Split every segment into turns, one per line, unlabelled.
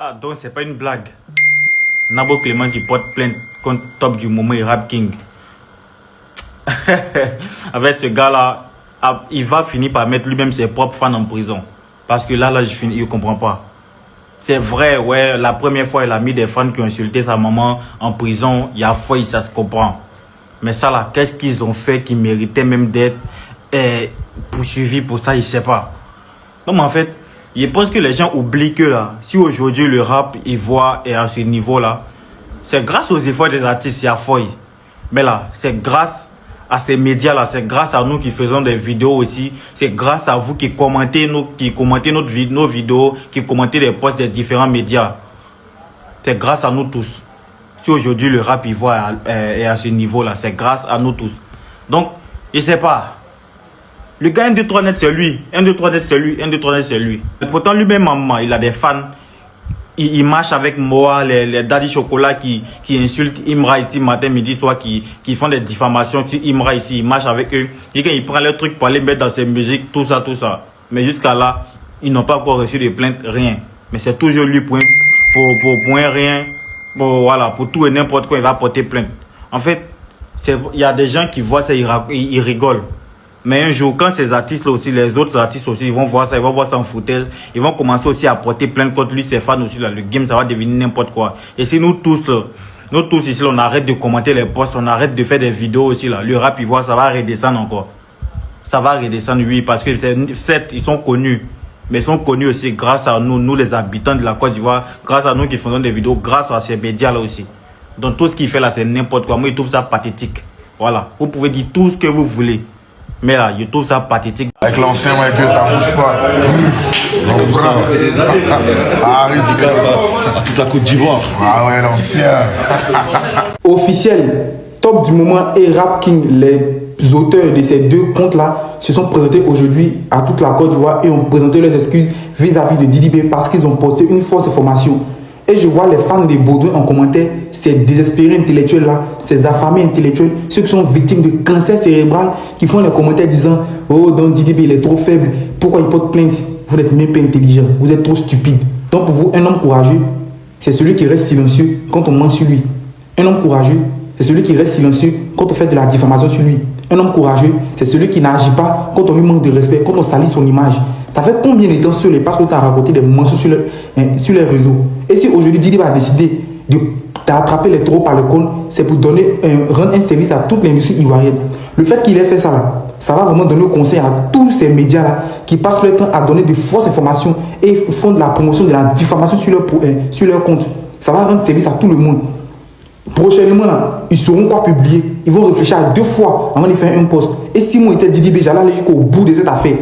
Ah, donc c'est pas une blague. Nabo Clément qui porte plainte contre Top du moment et Rap King. Avec ce gars-là, il va finir par mettre lui-même ses propres fans en prison. Parce que là, je ne comprends pas. C'est vrai, ouais, la première fois, il a mis des fans qui ont insulté sa maman en prison. Il y a foi, ça se comprend. Mais ça là, qu'est-ce qu'ils ont fait qui méritait même d'être poursuivis pour ça, il ne sait pas. Donc en fait, je pense que les gens oublient que là, si aujourd'hui le rap ivoire est à ce niveau-là, c'est grâce aux efforts des artistes, il y a foi. Mais là, c'est grâce à ces médias-là, c'est grâce à nous qui faisons des vidéos aussi, c'est grâce à vous qui commentez, nos vidéos, qui commentez les posts des différents médias. C'est grâce à nous tous. Si aujourd'hui le rap ivoire est à ce niveau-là, c'est grâce à nous tous. Donc, je sais pas. Le gars 1, 2, 3 net, c'est lui. 1, 2, 3 net, c'est lui. 1, 2, 3 net, c'est lui. Pourtant, lui-même, maman, il a des fans. Il marche avec Moa, les Daddy Chocolat qui insultent Imra ici, matin, midi, soir, qui font des diffamations sur Imra ici. Il marche avec eux. Et quand il prend les trucs pour aller mettre dans ses musiques, tout ça, tout ça. Mais jusqu'à là, ils n'ont pas encore reçu de plainte, rien. Mais c'est toujours lui pour un rien. Bon, voilà, pour tout et n'importe quoi, il va porter plainte. En fait, il y a des gens qui voient ça, ils rigolent. Mais un jour, quand ces artistes-là aussi, les autres artistes aussi, ils vont voir ça en foutaise. Ils vont commencer aussi à porter plainte contre lui, ses fans aussi, là. Le game, ça va devenir n'importe quoi. Et si nous tous ici, on arrête de commenter les posts, on arrête de faire des vidéos aussi, là. Le rap, ivoire, ça va redescendre encore. Ça va redescendre, oui, parce que certes, ils sont connus. Mais ils sont connus aussi grâce à nous les habitants de la Côte d'Ivoire, grâce à nous qui faisons des vidéos, grâce à ces médias-là aussi. Donc tout ce qu'il fait là, c'est n'importe quoi. Moi, je trouve ça pathétique. Voilà. Vous pouvez dire tout ce que vous voulez. Mais là, je trouve ça pathétique.
Avec l'ancien Michael, ça bouge pas. Ça arrive
à toute la Côte d'Ivoire.
Ah ouais, l'ancien.
Officiel, Top du moment et Rap King, les auteurs de ces deux comptes-là, se sont présentés aujourd'hui à toute la Côte d'Ivoire et ont présenté leurs excuses vis-à-vis de Didi B parce qu'ils ont posté une fausse information. Et je vois les fans de Baudouin en commentaire, ces désespérés intellectuels-là, ces affamés intellectuels, ceux qui sont victimes de cancer cérébral, qui font les commentaires disant « Oh, donc Didi B, il est trop faible, pourquoi il porte plainte? Vous n'êtes même pas intelligent, vous êtes trop stupide. » Donc pour vous, un homme courageux, c'est celui qui reste silencieux quand on ment sur lui. Un homme courageux, c'est celui qui reste silencieux quand on fait de la diffamation sur lui. Un homme courageux, c'est celui qui n'agit pas quand on lui manque de respect, quand on salit son image. Ça fait combien de temps sur les pages où tu as raconté des mensonges sur les réseaux? Et si aujourd'hui Didi a décidé d'attraper les taureaux par le cône, c'est pour rendre un service à toute l'industrie ivoirienne. Le fait qu'il ait fait ça là, ça va vraiment donner conseil à tous ces médias là qui passent leur temps à donner de fausses informations et font de la promotion de la diffamation sur leur compte. Ça va rendre service à tout le monde. Prochainement, là, ils sauront quoi publier. Ils vont réfléchir à 2 fois avant de faire un post. Et si moi j'étais Didi B, j'allais aller jusqu'au bout de cette affaire.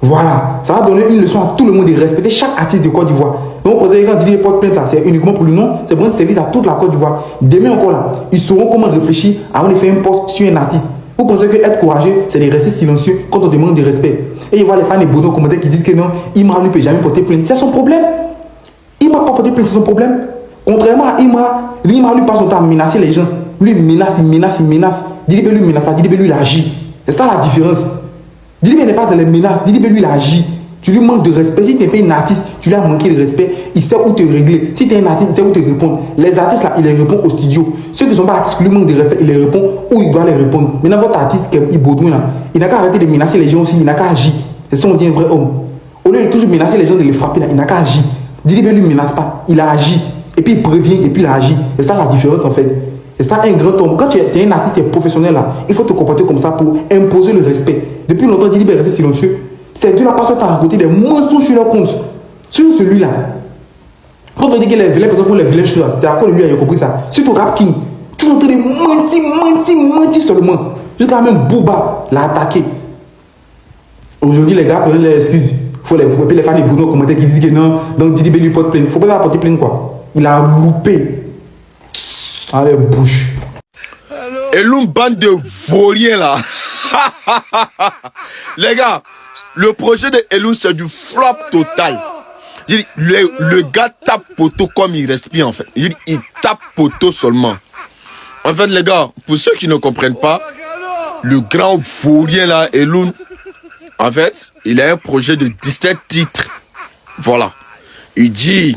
Voilà, ça va donner une leçon à tout le monde de respecter chaque artiste de Côte d'Ivoire. Donc, quand Didi B porte plainte là, c'est uniquement pour lui, non, c'est pour rendre service à toute la Côte d'Ivoire. Demain encore là, ils sauront comment réfléchir avant de faire un post sur un artiste. Vous pensez que être courageux, c'est de rester silencieux quand on demande de respect. Et il voit les fans de Bono commentaires qui disent que non, Imra lui peut jamais porter plainte. C'est son problème. Imra n'a pas porté plainte, c'est son problème. Contrairement à Imra lui passe son temps à menacer les gens. Lui, il menace. Didi B lui menace pas, Didi B lui il agit. C'est ça la différence. Didi B n'est pas dans les menaces, Didi B lui il agit. Tu lui manques de respect. Si tu n'es pas un artiste, tu lui as manqué de respect, il sait où te régler. Si tu es un artiste, il sait où te répondre. Les artistes là, il les répond au studio. Ceux qui ne sont pas artistes, qui lui manquent de respect, il les répond où il doit les répondre. Maintenant, votre artiste, Baudouin là, il n'a qu'à arrêter de menacer les gens aussi, il n'a qu'à agir. C'est ça, on dit un vrai homme. Au lieu de toujours menacer les gens, de les frapper là, il n'a qu'à agir. Didi B lui menace pas, il a agi. Et puis il prévient et puis il agit. C'est ça la différence en fait. C'est ça un grand homme. Quand tu es un artiste, tu es professionnel là, il faut te comporter comme ça pour imposer le respect. Depuis longtemps, Didi B est resté silencieux. C'est Dieu la personne qui a raconté des mensonges sur leur compte. Sur celui-là. Quand on dit que les vilains personnes font les vilains choses, c'est à cause de lui, il a compris ça. Surtout Rap King. Toujours en train de mentir seulement. Jusqu'à même Booba l'a attaqué. Aujourd'hui, les gars prennent les excuses. Faut les fans de Bruno commentaires qui disent que non, donc Didi B lui porte plainte. Faut pas porter plainte quoi. Il a loupé. Allez, bouche.
Et l'une bande de vauriens là. Les gars, le projet de Elun c'est du flop total. Le gars tape poteau comme il respire en fait. Il tape poteau seulement. En fait les gars, pour ceux qui ne comprennent pas, le grand vaurien là, Elun, en fait, il a un projet de 17 titres. Voilà. Il dit